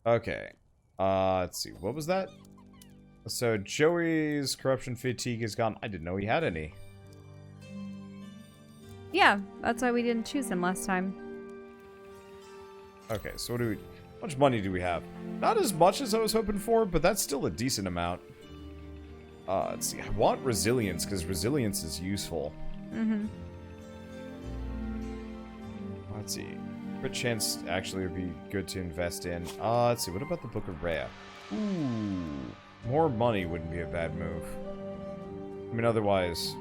Okay. Let's see. What was that? So, Joey's corruption fatigue is gone. I didn't know he had any. Yeah, that's why we didn't choose him last time. Okay, so what do we... How much money do we have? Not as much as I was hoping for, but that's still a decent amount. Let's see. I want resilience, because resilience is useful. Mm-hmm. Let's see. Crit chance actually would be good to invest in. Let's see. What about the Book of Rhea? Ooh. More money wouldn't be a bad move. I mean, otherwise...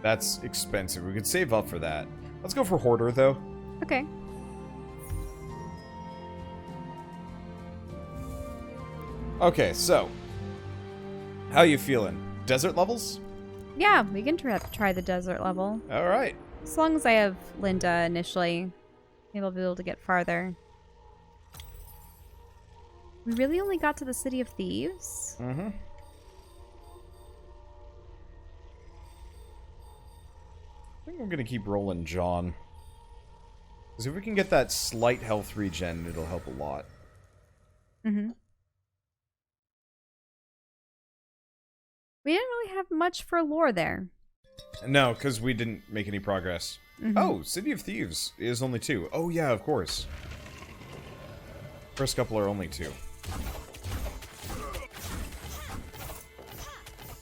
That's expensive. We could save up for that. Let's go for Hoarder, though. Okay. Okay, so. How you feeling? Desert levels? Yeah, we can try the desert level. Alright. As long as I have Linda initially, maybe I'll be able to get farther. We really only got to the City of Thieves? Mm-hmm. I think I'm gonna keep rolling John. Because if we can get that slight health regen, it'll help a lot. Mm-hmm. We didn't really have much for lore there. No, because we didn't make any progress. Mm-hmm. Oh, City of Thieves is only 2. Oh, yeah, of course. First couple are only 2.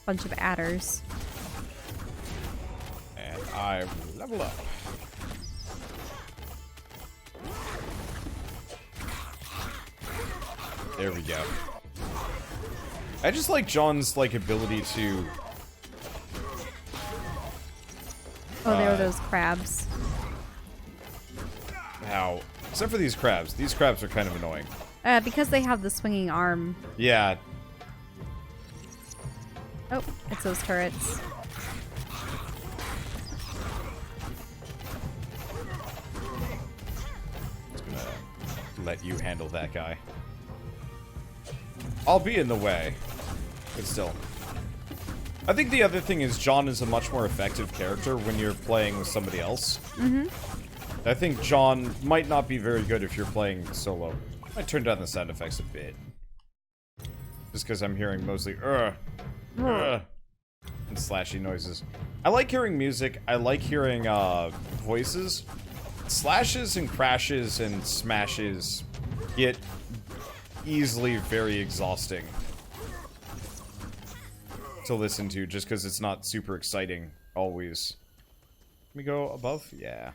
Bunch of adders. And I level up. There we go. I just like John's ability to... Oh, there were those crabs. How? Except for these crabs. These crabs are kind of annoying. Because they have the swinging arm. Yeah. Oh, it's those turrets. Just gonna let you handle that guy. I'll be in the way. But still. I think the other thing is John is a much more effective character when you're playing with somebody else. Mm-hmm. I think John might not be very good if you're playing solo. I might turn down the sound effects a bit. Just because I'm hearing mostly and slashy noises. I like hearing music. I like hearing voices. Slashes and crashes and smashes get easily very exhausting to listen to just because it's not super exciting always. Can we go above? Yeah.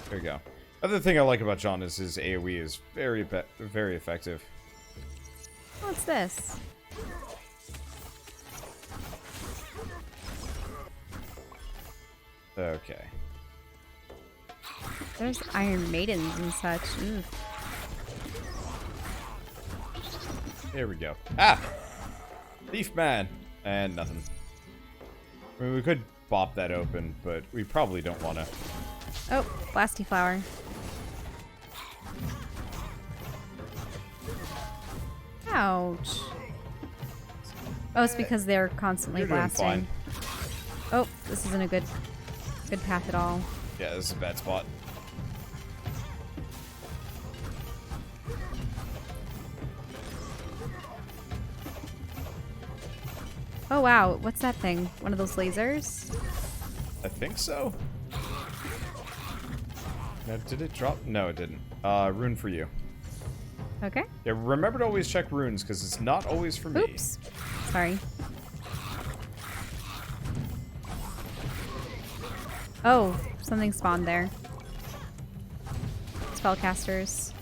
There you go. Other thing I like about John is his AoE is very effective. What's this? Okay. There's Iron Maidens and such. Ooh. There we go. Ah! Thief man! And nothing. I mean, we could bop that open, but we probably don't want to. Oh, Blasty Flower. Ouch. Oh, it's because they're constantly You're doing blasting. fine. Oh, this isn't a good path at all. Yeah, this is a bad spot. Oh wow, what's that thing? One of those lasers? I think so. Now, did it drop? No, it didn't. Rune for you. Okay. Yeah, remember to always check runes, because it's not always for me. Oops. Sorry. Oh, something spawned there. Spellcasters.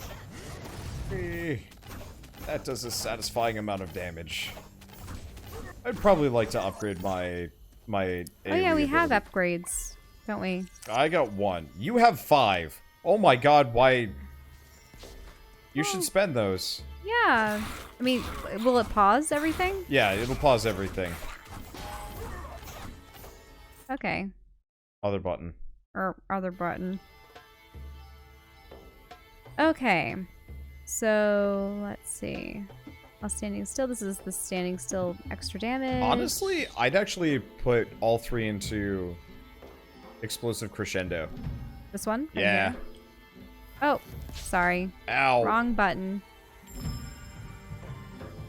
That does a satisfying amount of damage. I'd probably like to upgrade my Oh yeah, we AoE have ability. upgrades, don't we? I got 1. You have 5. Oh my god, why? You should spend those. Yeah. I mean, will it pause everything? Yeah, it'll pause everything. Okay. Other button. Or other button. Okay. So, let's see. While standing still, this is the standing still extra damage. Honestly, I'd actually put all 3 into explosive crescendo. This one? Right Yeah. here? Oh, sorry. Ow. Wrong button.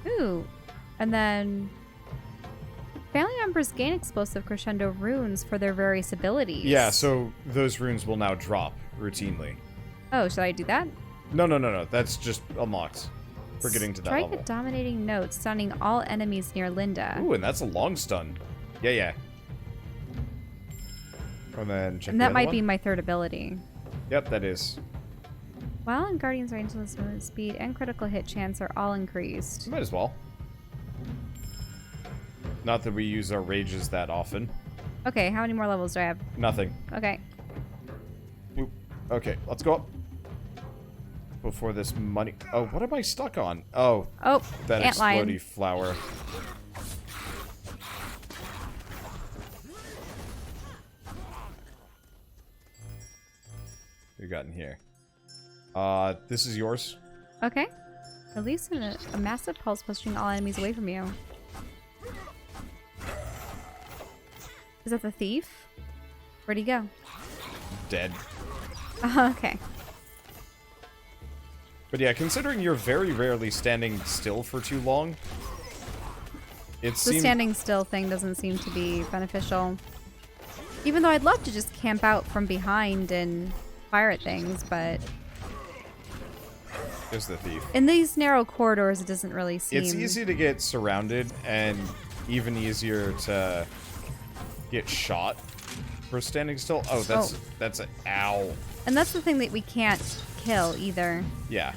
Ooh. And then family members gain explosive crescendo runes for their various abilities. Yeah, so those runes will now drop routinely. Oh, should I do that? No. That's just unlocked. For getting to that Strike level. a dominating note, stunning all enemies near Linda. Ooh, and that's a long stun. Yeah. And then check And the that other might one. be my third ability. Yep, that is. While in Guardian's range, movement speed and critical hit chance are all increased. Might as well. Not that we use our rages that often. Okay, how many more levels do I have? Nothing. Okay. Oop. Okay, let's go up. Before this money... Oh, what am I stuck on? Oh, Oh, that antlion. explodey flower. What you got in here? This is yours. Okay. Release a massive pulse pushing all enemies away from you. Is that the thief? Where'd he go? Dead. Okay. But yeah, considering you're very rarely standing still for too long, it The seems... standing still thing doesn't seem to be beneficial. Even though I'd love to just camp out from behind and fire at things, but There's the thief. in these narrow corridors, it doesn't really seem... It's easy to get surrounded and even easier to get shot for standing still. Oh, that's an ow. And that's the thing that we can't kill either. Yeah.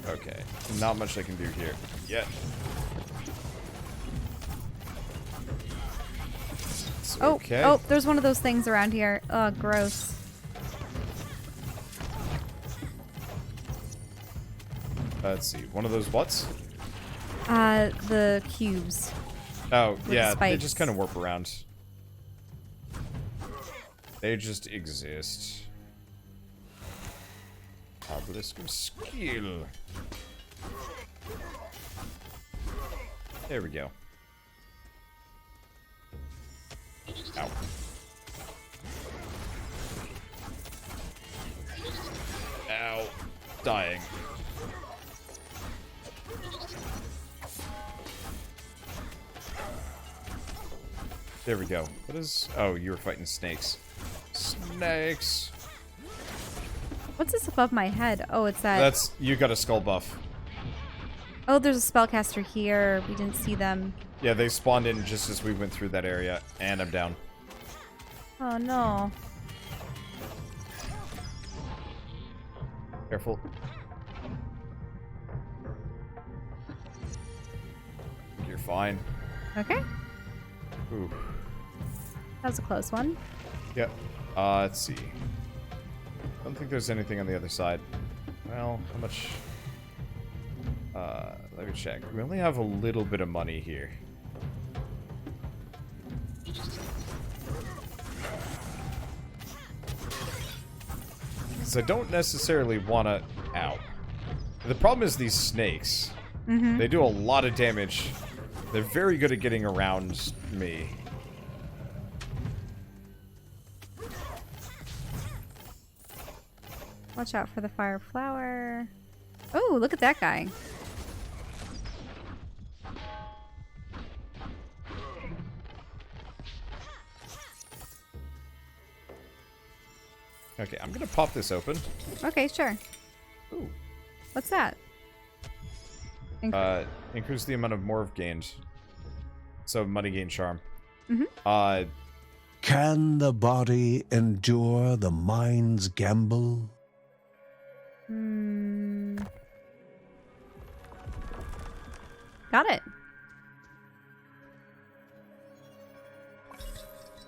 Okay. Not much I can do here yet. It's okay. Oh, there's one of those things around here. Oh, gross. Let's see. One of those whats? The cubes. Oh, the yeah. They spikes. just kind of warp around. They just exist. Obelisk of skill. There we go. Ow. Ow. Dying. There we go. What is... Oh, you were fighting snakes. Snakes! What's this above my head? Oh, it's that... That's... You got a skull buff. Oh, there's a spellcaster here. We didn't see them. Yeah, they spawned in just as we went through that area. And I'm down. Oh, no. Careful. You're fine. Okay. Ooh. That was a close one. Yep. Let's see. Don't think there's anything on the other side. Well, how much... let me check. We only have a little bit of money here. Because I don't necessarily want to... Ow. The problem is these snakes. Mm-hmm. They do a lot of damage. They're very good at getting around me. Watch out for the fire flower. Oh, look at that guy. Okay, I'm gonna pop this open. Okay, sure. Ooh. What's that? Increase the amount of morph gained. So money gain charm. Mm-hmm. Can the body endure the mind's gamble? Got it.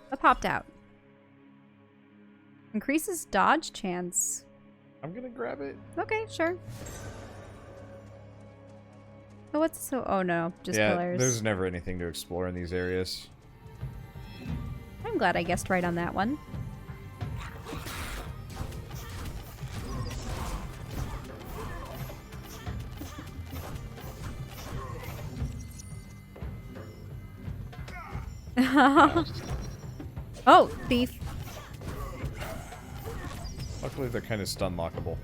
That popped out. Increases dodge chance. I'm gonna grab it. Okay, sure. Oh, what's so? Oh no, just Yeah, pillars. there's never anything to explore in these areas. I'm glad I guessed right on that one. Oh, thief. Luckily, they're kind of stun lockable.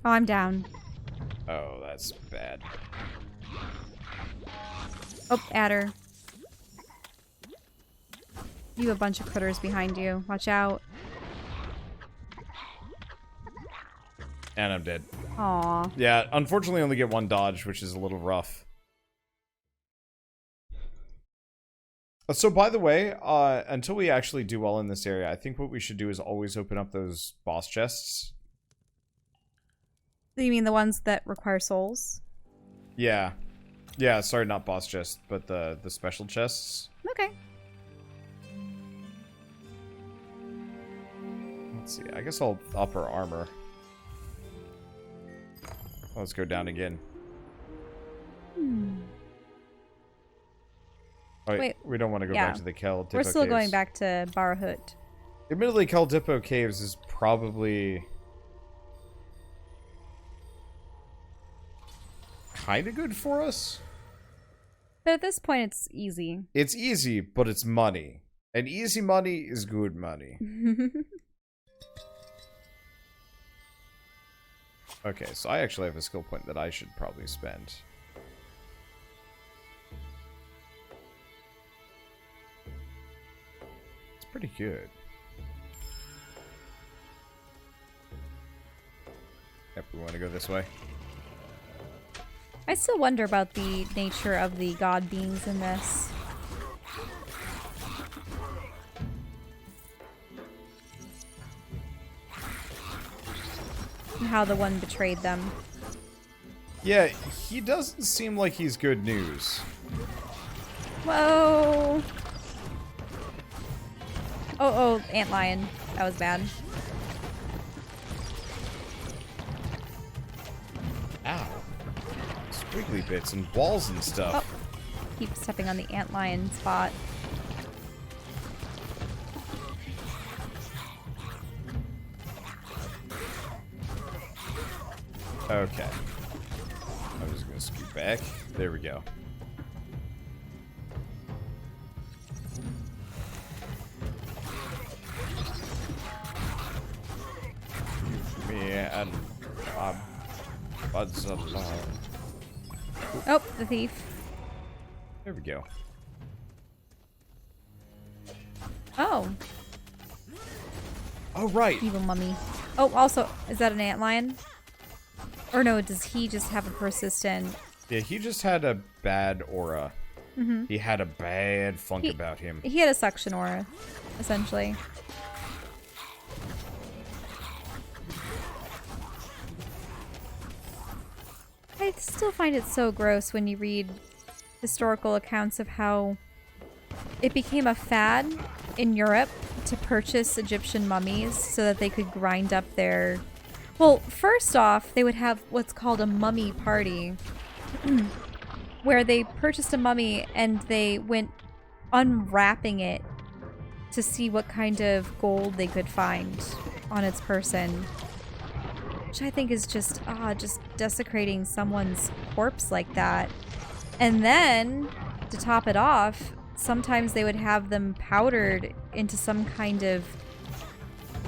Oh, I'm down. Oh, that's bad. Oh, adder. You have a bunch of critters behind you. Watch out. And I'm dead. Aw. Yeah, unfortunately I only get one dodge, which is a little rough. So by the way, until we actually do well in this area, I think what we should do is always open up those boss chests. You mean the ones that require souls? Yeah. Yeah, sorry, not boss chests, but the special chests. Okay. Let's see, I guess I'll up our armor. Let's go down again. Oh, Wait, we don't want to go yeah. back to the Kel Dippo We're still caves. going back to Barahut. Admittedly, Kel Dippo caves is probably kind of good for us. But at this point, it's easy. It's easy, but it's money. And easy money is good money. Okay, so I actually have a skill point that I should probably spend. It's pretty good. Yep, we want to go this way. I still wonder about the nature of the god beings in this. And how the one betrayed them. Yeah, he doesn't seem like he's good news. Whoa! Oh, antlion. That was bad. Ow. Squiggly bits and walls and stuff. Oh. Keep stepping on the antlion spot. Okay. I'm just gonna scoot back. There we go. Me and buds alone. Oh, the thief. There we go. Oh, Oh, right. evil mummy. Oh, also, is that an antlion? Or no, does he just have a persistent... Yeah, he just had a bad aura. Mm-hmm. He had a bad funk about him. He had a suction aura, essentially. I still find it so gross when you read historical accounts of how it became a fad in Europe to purchase Egyptian mummies so that they could grind up their... Well, first off, they would have what's called a mummy party, where they purchased a mummy and they went unwrapping it to see what kind of gold they could find on its person. Which I think is just desecrating someone's corpse like that. And then, to top it off, sometimes they would have them powdered into some kind of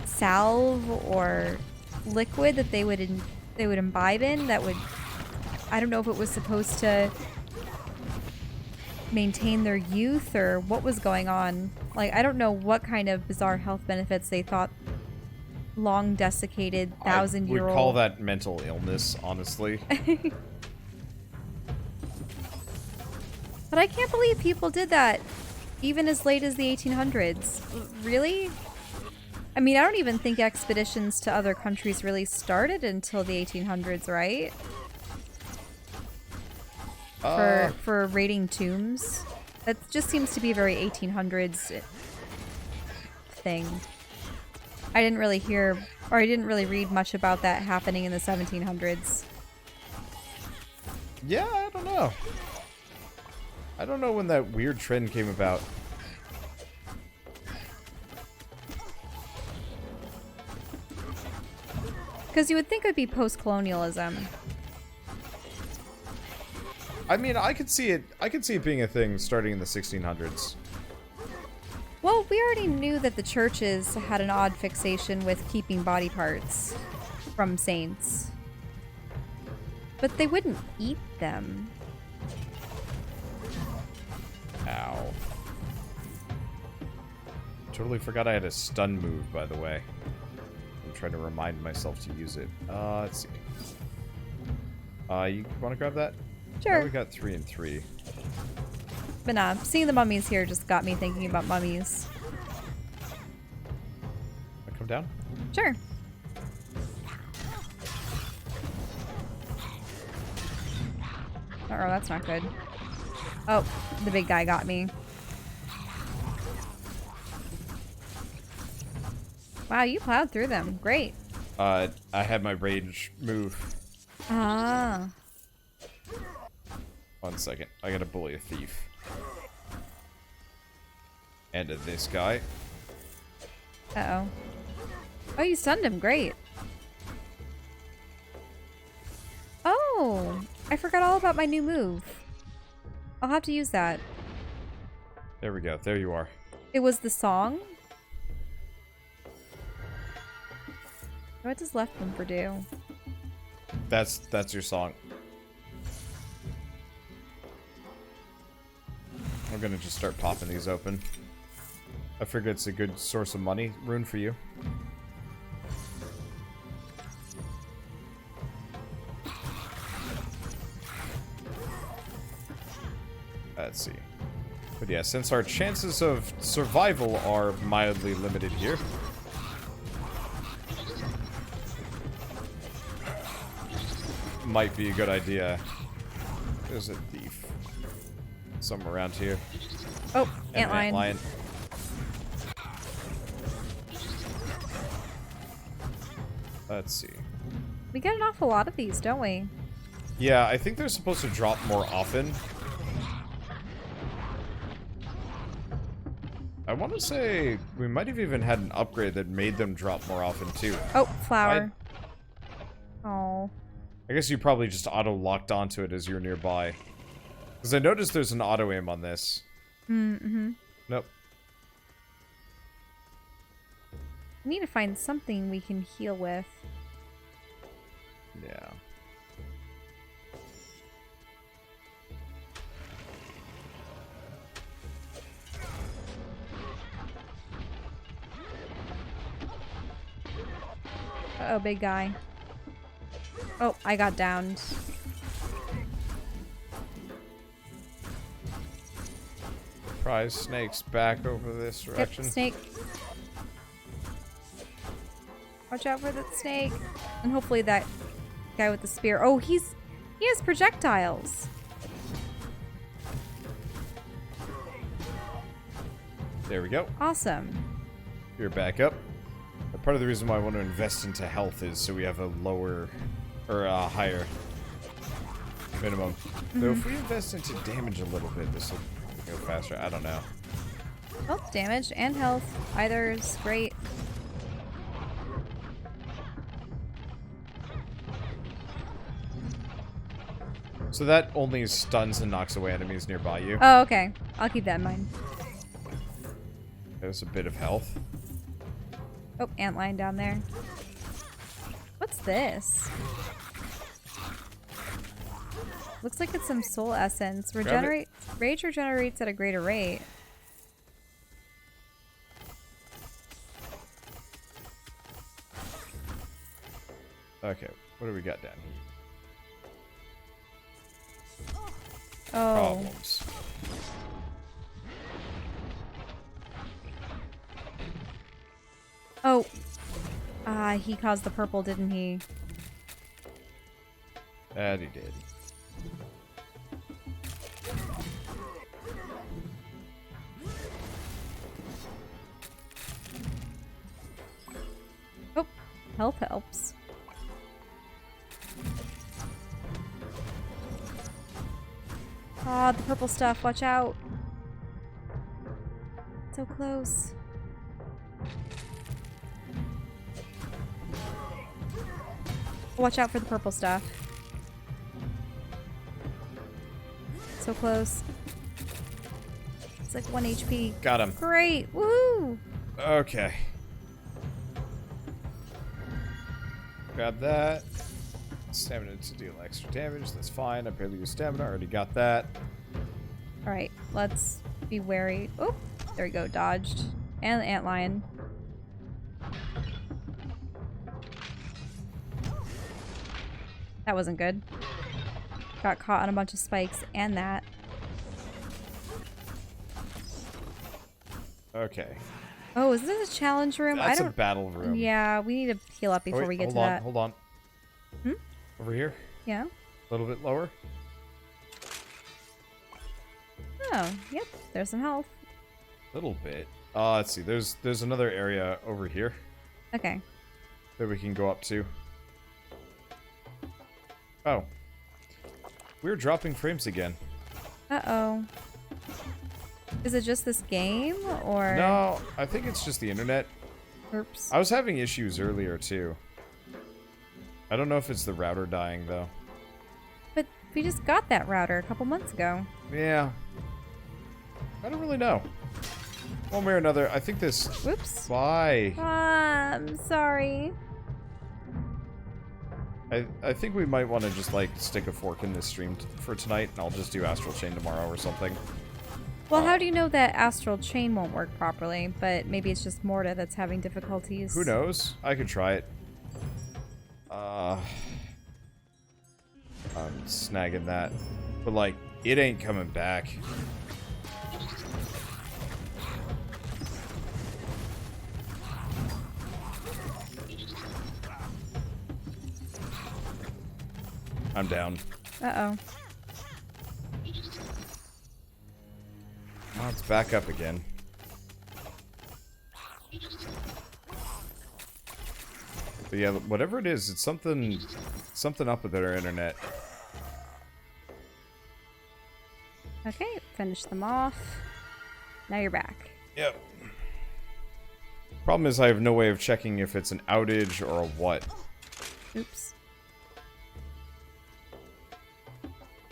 salve or liquid that they would imbibe in that would, I don't know if it was supposed to maintain their youth or what was going on. Like, I don't know what kind of bizarre health benefits they thought long desiccated 1,000-year-old... I would call that mental illness, honestly. But I can't believe people did that even as late as the 1800s. Really? I mean, I don't even think expeditions to other countries really started until the 1800s, right? For raiding tombs. That just seems to be a very 1800s thing. I didn't really hear, or I didn't really read much about that happening in the 1700s. Yeah, I don't know. I don't know when that weird trend came about. Because you would think it would be post-colonialism. I mean, I could see it being a thing starting in the 1600s. Well, we already knew that the churches had an odd fixation with keeping body parts from saints. But they wouldn't eat them. Ow. Totally forgot I had a stun move, by the way. I'm trying to remind myself to use it. Let's see. You want to grab that? Sure. Oh, we got 3 and 3. But nah, seeing the mummies here just got me thinking about mummies. I come down? Sure. Uh-oh, that's not good. Oh, the big guy got me. Wow, you plowed through them. Great. I had my rage move. Ah. 1 second. I gotta bully a thief. And this guy. Uh-oh. Oh, you stunned him. Great. Oh, I forgot all about my new move. I'll have to use that. There we go. There you are. It was the song? What does left bumper do? That's your song. I'm gonna just start popping these open. I figure it's a good source of money. Rune for you. Let's see. But yeah, since our chances of survival are mildly limited here, might be a good idea. There's a thief somewhere around here. Oh, And antlion. antlion. Let's see. We get an awful lot of these, don't we? Yeah, I think they're supposed to drop more often. I want to say we might have even had an upgrade that made them drop more often too. Oh, flower. Oh. I guess you probably just auto-locked onto it as you're nearby. Because I noticed there's an auto-aim on this. Mm-hmm. Nope. We need to find something we can heal with. Yeah. Uh-oh, big guy. Oh, I got downed. Prize snakes back over this direction. Yep, snake. Watch out for that snake. And hopefully that guy with the spear. Oh, he has projectiles. There we go. Awesome. You're back up. Part of the reason why I want to invest into health is so we have a lower, or a higher minimum. Though if we invest into damage a little bit, this will go faster. I don't know. Oh, damage and health. Either is great. So that only stuns and knocks away enemies nearby you. Oh, okay. I'll keep that in mind. There's a bit of health. Oh, antlion down there. What's this? Looks like it's some soul essence. Rage regenerates at a greater rate. Okay, what do we got down here? Oh. Problems. Oh. He caused the purple, didn't he? That he did. Oh, health helps. Ah, the purple stuff, watch out. So close. Watch out for the purple stuff. So close. It's like 1 HP. Got him. Great. Woohoo! Okay. Grab that. Stamina to deal extra damage. That's fine. I barely use stamina. Already got that. Alright, let's be wary. Oh, there we go. Dodged. And the antlion. That wasn't good. Got caught on a bunch of spikes and that. Okay. Oh, is this a challenge room? That's a battle room. Yeah, we need to heal up before wait, we get to hold on, that. Hold on. Hmm? Over here. Yeah. A little bit lower. Oh, yep. There's some health. Little bit. Let's see. There's another area over here Okay. that we can go up to. Oh. We're dropping frames again. Uh-oh. Is it just this game, or...? No, I think it's just the internet. Oops. I was having issues earlier, too. I don't know if it's the router dying, though. But we just got that router a couple months ago. Yeah. I don't really know. One way or another, I think this... Whoops. Why? I'm sorry. I think we might want to just, like, stick a fork in this stream for tonight, and I'll just do Astral Chain tomorrow or something. Well, how do you know that Astral Chain won't work properly? But maybe it's just Morta that's having difficulties. Who knows? I could try it. I'm snagging that. But, like, it ain't coming back. I'm down. Uh-oh. Oh, it's back up again. But yeah, whatever it is, it's something up with our internet. Okay, finish them off. Now you're back. Yep. Problem is I have no way of checking if it's an outage or a what. Oops.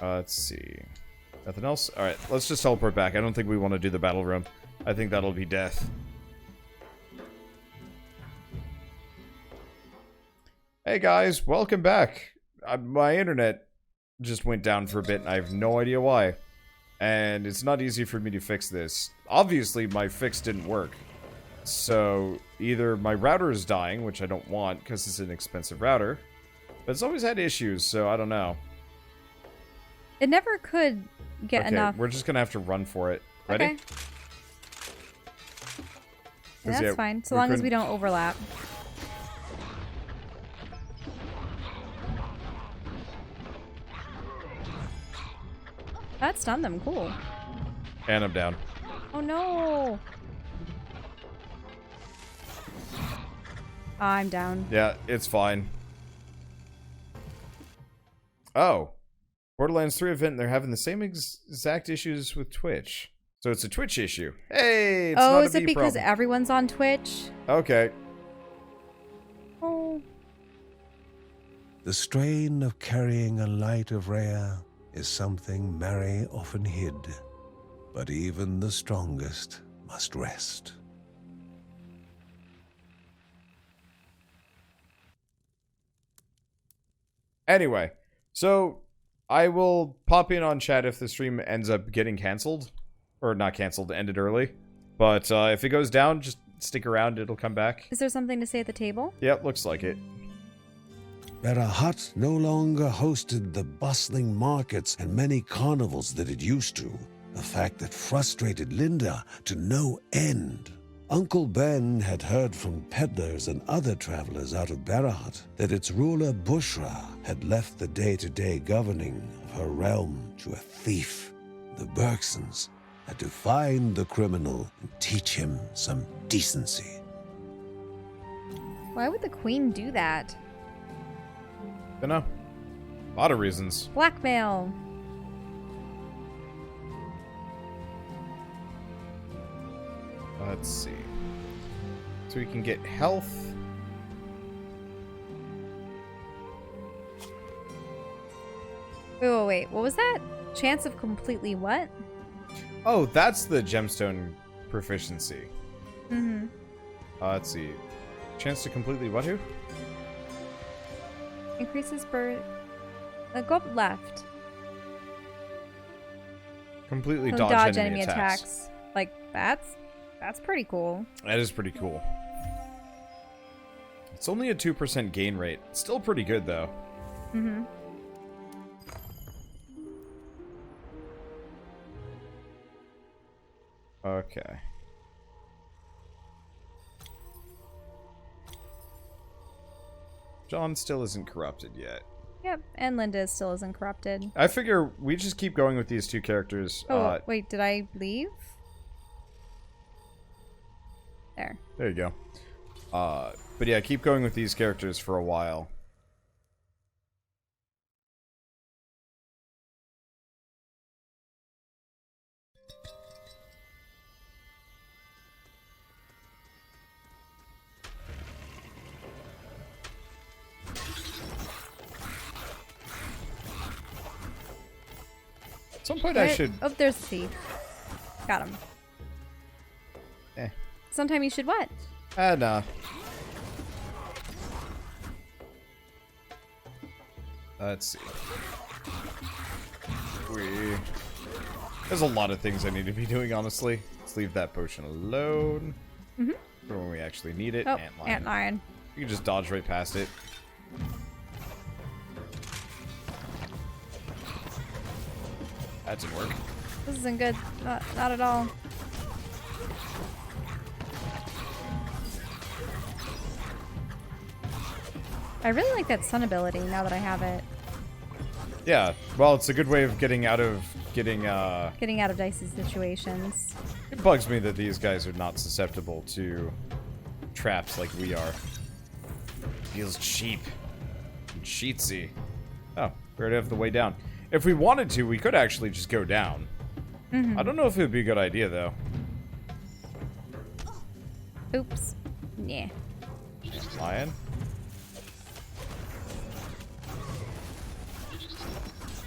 Let's see. Nothing else? Alright, let's just teleport back. I don't think we want to do the battle room. I think that'll be death. Hey guys, welcome back. My internet just went down for a bit and I have no idea why. And it's not easy for me to fix this. Obviously, my fix didn't work. So, either my router is dying, which I don't want because it's an expensive router. But it's always had issues, so I don't know. It never could get enough. We're just gonna have to run for it. Ready? Okay. Yeah, that's fine, so long as we don't overlap. That stunned them, cool. And I'm down. Oh no! I'm down. Yeah, it's fine. Oh. Borderlands 3 event, they're having the same exact issues with Twitch. So it's a Twitch issue. Hey, it's not a is it me because problem. everyone's on Twitch? Okay. Oh. The strain of carrying a light of Rhea is something Mary often hid. But even the strongest must rest. Anyway, so I will pop in on chat if the stream ends up getting canceled. Or not canceled, ended early. But if it goes down, just stick around, it'll come back. Is there something to say at the table? Yep, looks like it. Bergson no longer hosted the bustling markets and many carnivals that it used to, a fact that frustrated Linda to no end. Uncle Ben had heard from peddlers and other travelers out of Bergson that its ruler Bushra had left the day-to-day governing of her realm to a thief. The Bergsons had to find the criminal and teach him some decency. Why would the queen do that? Dunno. A lot of reasons. Blackmail. Let's see. So we can get health. Wait. What was that? Chance of completely what? Oh, that's the gemstone proficiency. Mm-hmm. Let's see. Chance to completely what who? Increases bird. Go up left. Completely He'll dodge enemy attacks. Like, that's pretty cool. That is pretty cool. It's only a 2% gain rate. Still pretty good, though. Mm-hmm. Okay. John still isn't corrupted yet. Yep, and Linda still isn't corrupted. I figure we just keep going with these two characters. Oh, wait, did I leave? There. There you go. But yeah, keep going with these characters for a while. At some point I should... Oh, there's the thief. Got him. Sometime you should what? Nah. Let's see. There's a lot of things I need to be doing, honestly. Let's leave that potion alone. Mm-hmm. For when we actually need it. Oh, Antlion. Antlion. You can just dodge right past it. That didn't work. This isn't good. Not at all. I really like that sun ability now that I have it. Yeah, well, it's a good way of getting out of getting out of dicey situations. It bugs me that these guys are not susceptible to traps like we are. Feels cheap and cheatsy. Oh, we already have the way down. If we wanted to, we could actually just go down. Mm-hmm. I don't know if it would be a good idea, though. Oops. Yeah. Lion.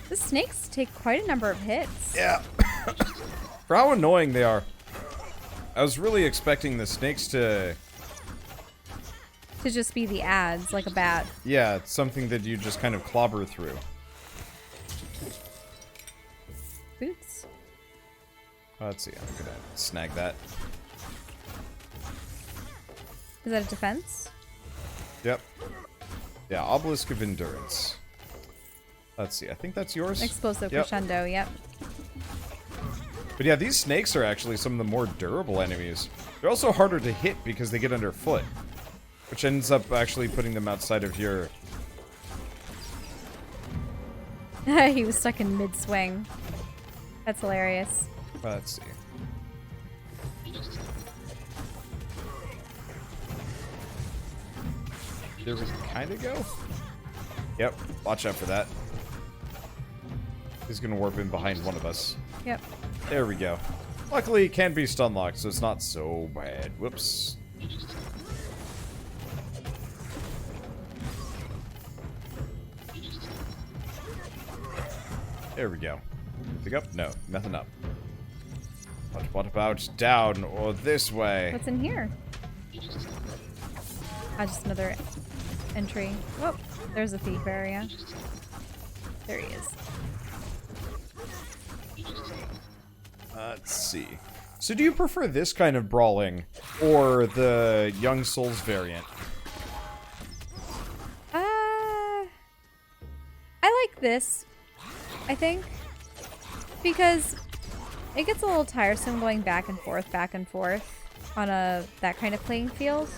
The snakes take quite a number of hits. Yeah. For how annoying they are. I was really expecting the snakes to just be the ads, like a bat. Yeah, it's something that you just kind of clobber through. Boots. Let's see, I'm gonna snag that. Is that a defense? Yep. Yeah, Obelisk of Endurance. Let's see, I think that's yours. Explosive Yep. crescendo, yep. But yeah, these snakes are actually some of the more durable enemies. They're also harder to hit because they get underfoot, which ends up actually putting them outside of your... He was stuck in mid-swing. That's hilarious. Let's see. There we kind of go. Yep, watch out for that. He's gonna warp in behind one of us. Yep. There we go. Luckily, it can be stun locked, so it's not so bad. Whoops. There we go. Pick up? No, nothing up. But what about down or this way? What's in here? Ah, just another entry. Oh, there's a thief area. There he is. Let's see. So do you prefer this kind of brawling or the Young Souls variant? I like this, I think, because it gets a little tiresome going back and forth on that kind of playing field.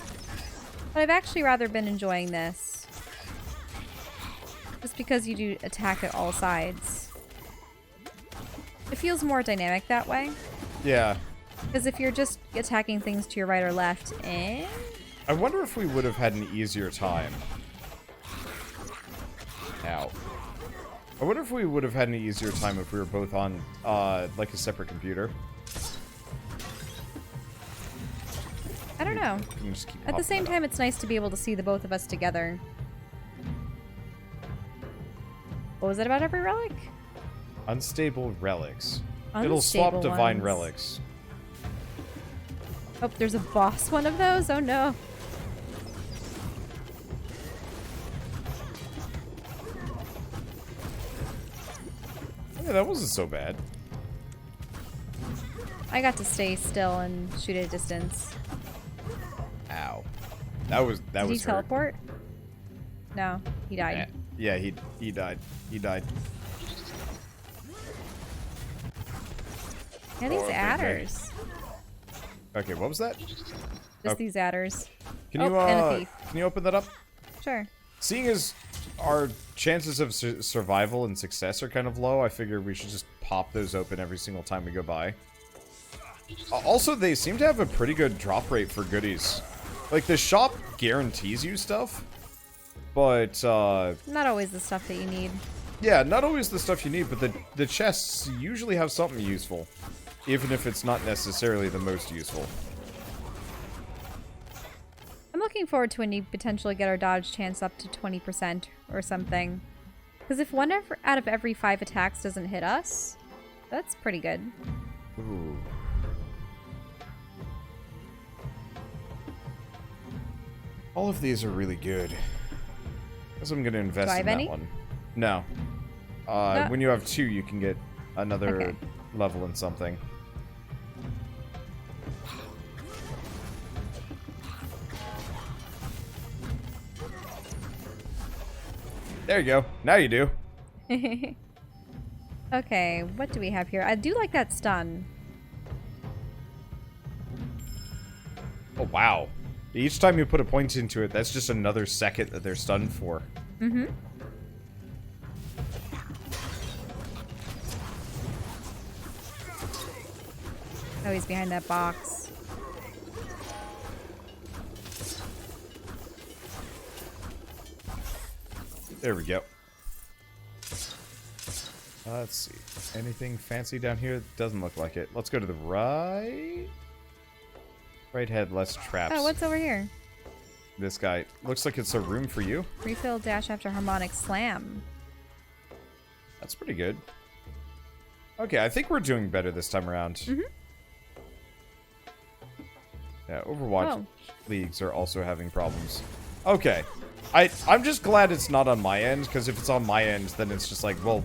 But I've actually rather been enjoying this. Just because you do attack at all sides. It feels more dynamic that way. Yeah. Because if you're just attacking things to your right or left, I wonder if we would have had an easier time. Ow. I wonder if we would have had an easier time if we were both on, like a separate computer. I don't know. At the same time, it's nice to be able to see the both of us together. What was it about every relic? Unstable relics. It'll swap Unstable divine ones. relics. Oh, there's a boss one of those? Oh no. Yeah, that wasn't so bad. I got to stay still and shoot at a distance. Ow. That was Did he hurt. teleport? No, he died. Yeah, he died. He died. Yeah, these Oh, okay, adders. Okay, what was that? Just these adders. Can Oh, you and a thief. can you open that up? Sure. Seeing as our chances of survival and success are kind of low, I figure we should just pop those open every single time we go by. Also, they seem to have a pretty good drop rate for goodies. Like, the shop guarantees you stuff, but, Not always the stuff that you need. yeah, not always the stuff you need, but the chests usually have something useful, even if it's not necessarily the most useful. I'm looking forward to when you potentially get our dodge chance up to 20% or something. Because if one out of every 5 attacks doesn't hit us, that's pretty good. Ooh. All of these are really good. Guess I'm gonna invest Do I in have that any? one. No. No. When you have 2, you can get another Okay. level in something. There you go. Now you do. Okay, what do we have here? I do like that stun. Oh, wow. Each time you put a point into it, that's just another second that they're stunned for. Mm-hmm. Oh, he's behind that box. There we go. Let's see. Anything fancy down here? Doesn't look like it. Let's go to the right. Right head, less traps. Oh, what's over here? This guy. Looks like it's a room for you. Refill dash after harmonic slam. That's pretty good. Okay, I think we're doing better this time around. Mm-hmm. Yeah, Overwatch Oh. leagues are also having problems. Okay. I'm just glad it's not on my end, because if it's on my end, then it's just like, well,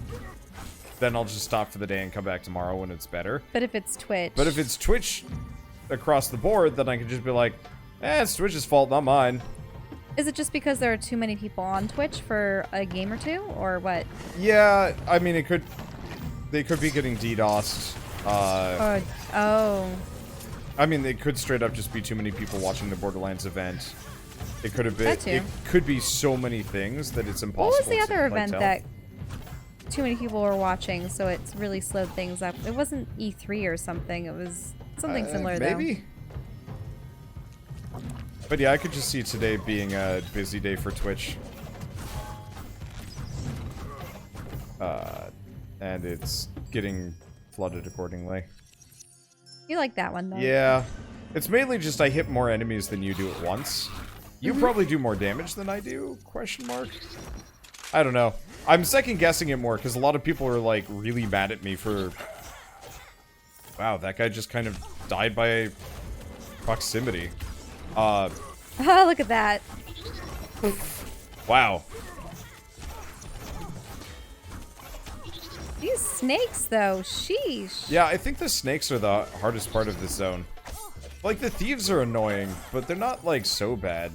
then I'll just stop for the day and come back tomorrow when it's better. But if it's Twitch. But if it's Twitch across the board, then I can just be like, it's Twitch's fault, not mine. Is it just because there are too many people on Twitch for a game or two, or what? Yeah, I mean, they could be getting DDoSed. Oh. I mean, it could straight up just be too many people watching the Borderlands event. It could have been. That too. It could be so many things that it's impossible. What was the to, other like, event tell. that too many people were watching, so it's really slowed things up? It wasn't E3 or something. It was something similar, maybe? But yeah, I could just see today being a busy day for Twitch. And it's getting flooded accordingly. You like that one, though. Yeah. It's mainly just I hit more enemies than you do at once. You probably do more damage than I do, question mark? I don't know. I'm second guessing it more because a lot of people are like really mad at me for... Wow, that guy just kind of died by proximity. Look at that. Wow. These snakes, though. Sheesh. Yeah, I think the snakes are the hardest part of this zone. Like, the thieves are annoying, but they're not, like, so bad.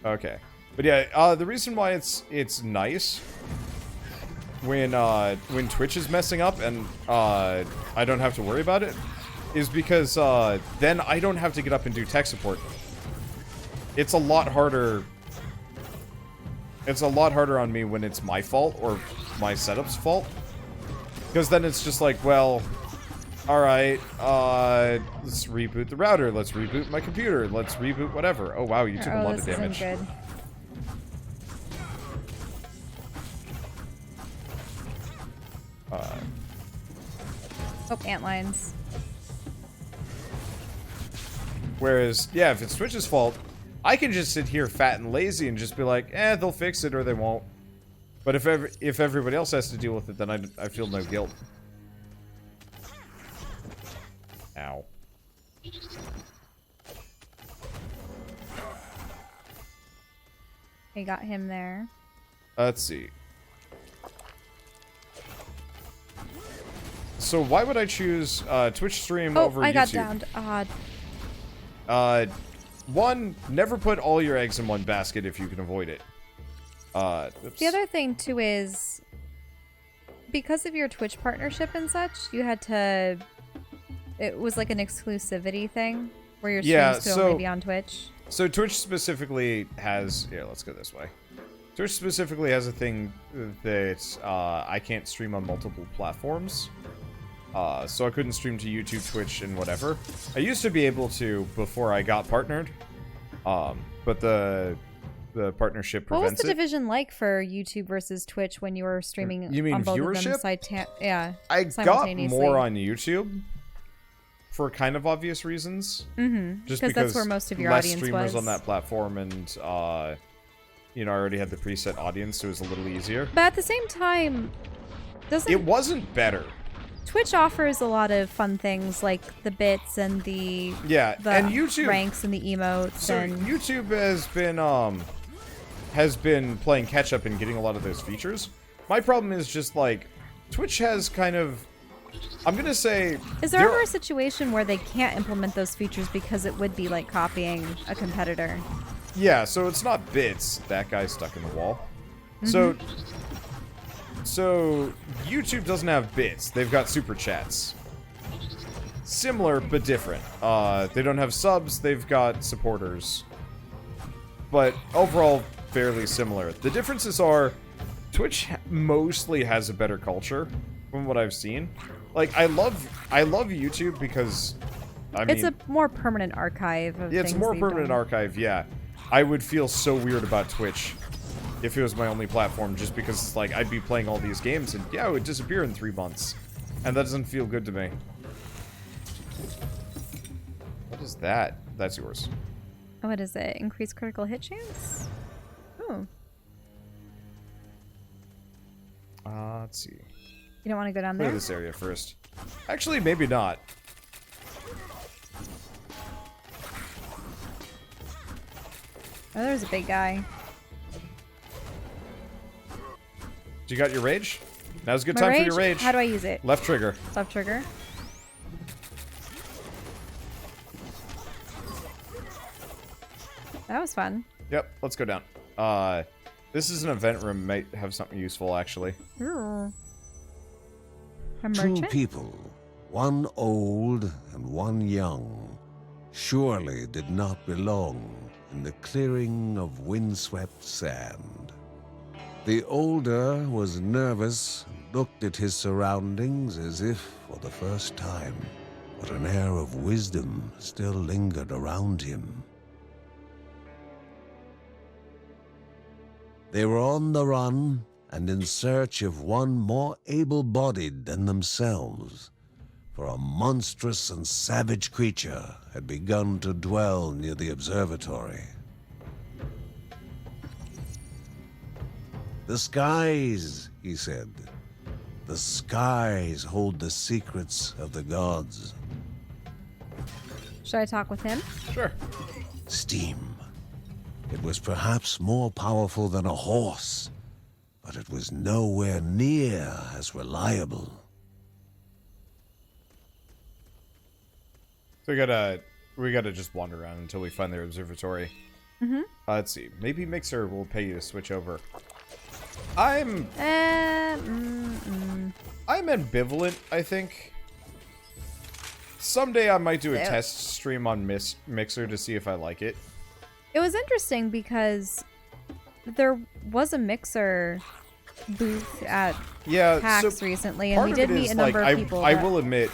Okay. But yeah, the reason why it's nice when Twitch is messing up and I don't have to worry about it is because then I don't have to get up and do tech support. It's a lot harder. It's a lot harder on me when it's my fault or my setup's fault. Because then it's just like, well, alright, let's reboot the router, let's reboot my computer, let's reboot whatever. Oh wow, you took a lot of damage. Isn't good. Uh, Oh, antlions. Whereas, yeah, if it's Twitch's fault, I can just sit here fat and lazy and just be like, eh, they'll fix it or they won't. But if everybody else has to deal with it, then I feel no guilt. Ow. I got him there. Let's see. So why would I choose Twitch stream over YouTube? I got downed. One, never put all your eggs in one basket if you can avoid it. Oops. The other thing too is because of your Twitch partnership and such, you had to. It was like an exclusivity thing where your streams could only be on Twitch. So Twitch specifically has... Here, let's go this way. Twitch specifically has a thing that I can't stream on multiple platforms. So I couldn't stream to YouTube, Twitch, and whatever. I used to be able to before I got partnered. But the partnership prevents it. What was the division like for YouTube versus Twitch when you were streaming you mean on both viewership? of them I got more on YouTube. For kind of obvious reasons. Mm-hmm. Just because that's where most of your less audience streamers was. on that platform, and you know, I already had the preset audience, so it was a little easier. But at the same time, it wasn't better. Twitch offers a lot of fun things like the bits and the and YouTube ranks and the emotes. So and YouTube has been playing catch up and getting a lot of those features. My problem is just like Twitch has kind of. I'm gonna say... Is there ever a situation where they can't implement those features because it would be like copying a competitor? Yeah, so it's not bits. That guy's stuck in the wall. Mm-hmm. So YouTube doesn't have bits. They've got super chats. Similar, but different. They don't have subs. They've got supporters. But overall, fairly similar. The differences are Twitch mostly has a better culture from what I've seen. Like, I love YouTube because, I mean... It's a more permanent archive of Yeah, it's a more permanent archive, yeah. I would feel so weird about Twitch if it was my only platform, just because it's like, I'd be playing all these games, and yeah, it would disappear in 3 months. And that doesn't feel good to me. What is that? That's yours. What is it? Increased critical hit chance? Oh. Let's see. You don't want to go down Clear there? this area first. Actually, maybe not. Oh, there's a big guy. You got your rage? Now's a good My time rage? for your rage. How do I use it? Left trigger. Left trigger. That was fun. Yep, let's go down. This is an event room. Might have something useful, actually. Ooh. A Two merchant? people, one old and one young, surely did not belong in the clearing of windswept sand. The older was nervous and looked at his surroundings as if for the first time, but an air of wisdom still lingered around him. They were on the run and in search of one more able-bodied than themselves, for a monstrous and savage creature had begun to dwell near the observatory. "The skies," he said. "The skies hold the secrets of the gods." Should I talk with him? Sure. Steam. It was perhaps more powerful than a horse, but it was nowhere near as reliable. So we gotta just wander around until we find their observatory. Mm-hmm. Let's see. Maybe Mixer will pay you to switch over. I'm ambivalent, I think. Someday I might do a test stream on Mixer to see if I like it. It was interesting because there was a Mixer booth at PAX recently, and we did meet a number of people. I will admit,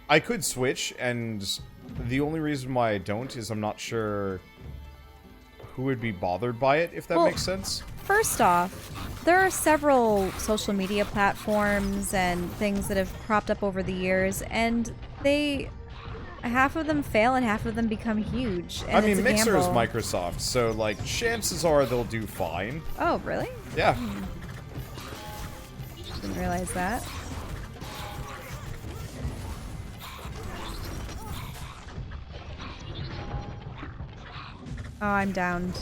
I could switch, and the only reason why I don't is I'm not sure who would be bothered by it, if that makes sense. First off, there are several social media platforms and things that have cropped up over the years, and they half of them fail and half of them become huge. And I mean, it's a Mixer is gamble. Microsoft, so like chances are they'll do fine. Oh, really? Yeah. Didn't realize that. Oh, I'm downed.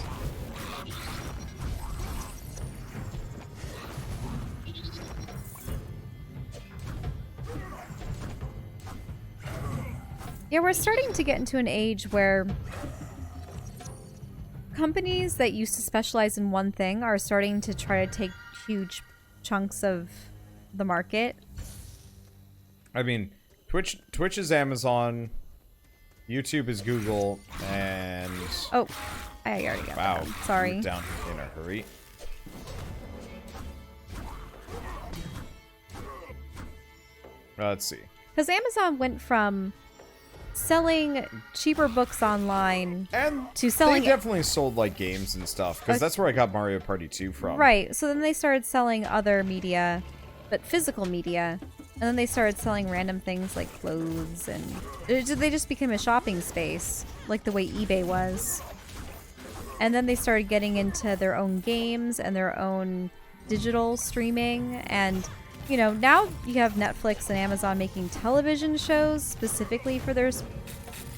Yeah, we're starting to get into an age where companies that used to specialize in one thing are starting to try to take huge chunks of the market. I mean, Twitch is Amazon, YouTube is Google, and Oh, I already got wow, that. Sorry. moved down in a hurry. Let's see. Because Amazon went from selling cheaper books online And to selling they definitely sold like games and stuff, because that's where I got Mario Party 2 from. Right. So then they started selling other media, but physical media. And then they started selling random things like clothes, and they just became a shopping space, like the way eBay was. And then they started getting into their own games and their own digital streaming. And, you know, now you have Netflix and Amazon making television shows specifically for their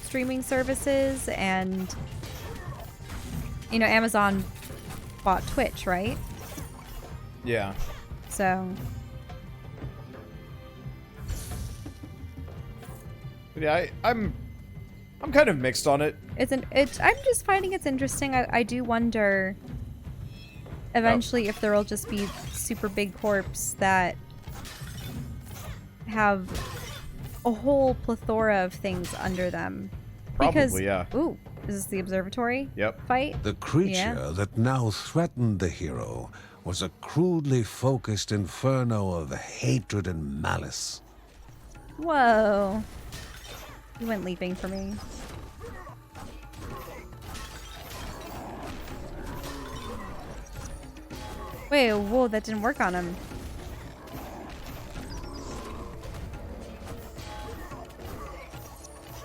streaming services. And, you know, Amazon bought Twitch, right? Yeah. So... But yeah, I'm kind of mixed on it. I'm just finding it's interesting. I do wonder eventually if there will just be super big corps that have a whole plethora of things under them. Probably, yeah. Ooh, is this the observatory Yep. fight? The creature Yeah. that now threatened the hero was a crudely focused inferno of hatred and malice. Whoa. He went leaping for me. Wait, whoa, that didn't work on him.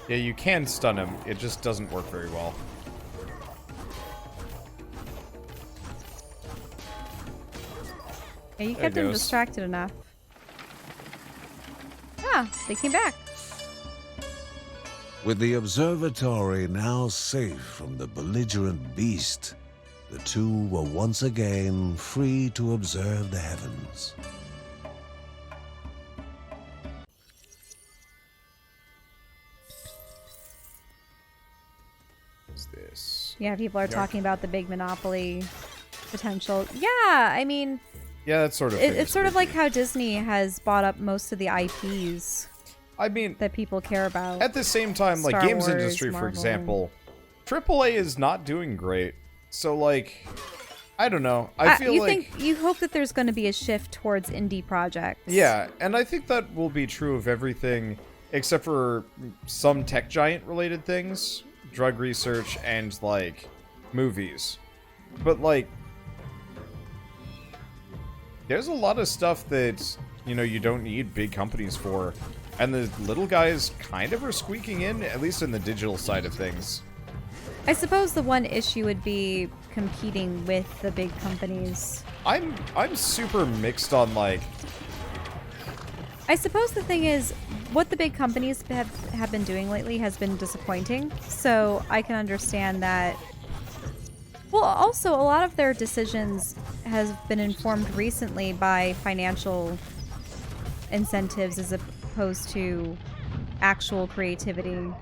Yeah, you can stun him. It just doesn't work very well. Yeah, you There kept it him goes. distracted enough. Ah, they came back. With the observatory now safe from the belligerent beast, the two were once again free to observe the heavens. What's this? Yeah, people are Yeah. talking about the big monopoly potential. Yeah, I mean, Yeah, that's sort of. it's sort of like how Disney has bought up most of the IPs I mean, that people care about. at the same time, like Star games Wars, industry, for Marvel. example, AAA is not doing great. So like, I don't know. I feel like you hope that there's going to be a shift towards indie projects. yeah, and I think that will be true of everything except for some tech giant related things, drug research, and like movies. But like, there's a lot of stuff that, you know, you don't need big companies for. And the little guys kind of are squeaking in, at least in the digital side of things. I suppose the one issue would be competing with the big companies. I'm super mixed on like, I suppose the thing is, what the big companies have been doing lately has been disappointing. So I can understand that. Well, also, a lot of their decisions has been informed recently by financial incentives as opposed to actual creativity.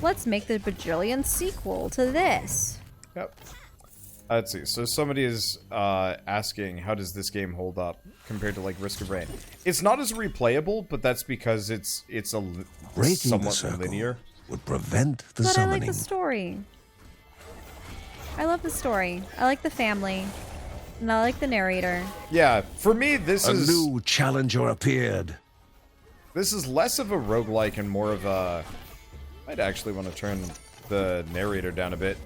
Let's make the bajillion sequel to this. yep. Let's see. So somebody is asking, how does this game hold up compared to like Risk of Rain? It's not as replayable, but that's because it's Breaking the somewhat circle linear. would prevent the But I summoning. like the story. I love the story. I like the family. And I like the narrator. Yeah, for me, this A is new challenger appeared. less of a roguelike and more of a. I'd actually want to turn the narrator down a bit.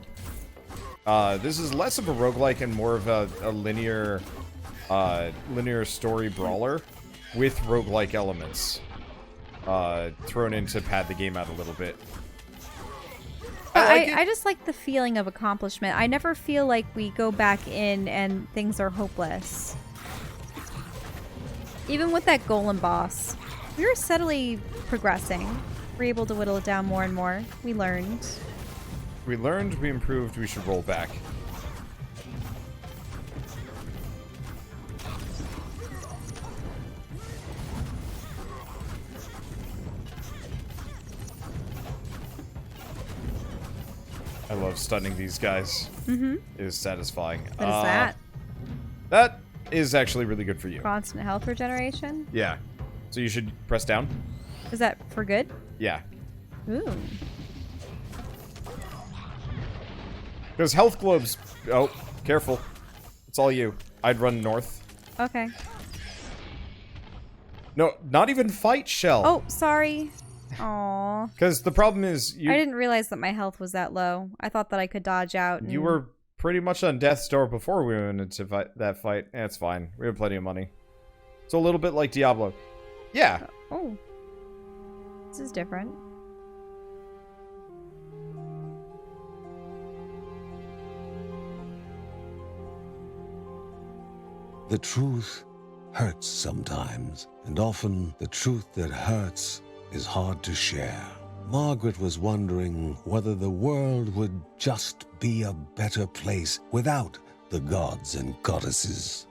This is less of a roguelike and more of a linear story brawler. with roguelike elements thrown in to pad the game out a little bit. I just like the feeling of accomplishment. I never feel like we go back in and things are hopeless. Even with that golem boss, we were steadily progressing. We're able to whittle it down more and more. We learned. We learned, we improved, we should roll back. I love stunning these guys. Mm-hmm. It is satisfying. What is that? That is actually really good for you. Constant health regeneration? Yeah. So you should press down. Is that for good? Yeah. Ooh. Because health globes... Oh, careful. It's all you. I'd run north. Okay. No, not even fight Shell. Oh, sorry. Aww. Because the problem is... I didn't realize that my health was that low. I thought that I could dodge out. And... You were pretty much on death's door before we went into that fight. It's fine. We have plenty of money. It's a little bit like Diablo. Yeah. Oh. This is different. The truth hurts sometimes, and often the truth that hurts is hard to share. Margaret was wondering whether the world would just be a better place without the gods and goddesses.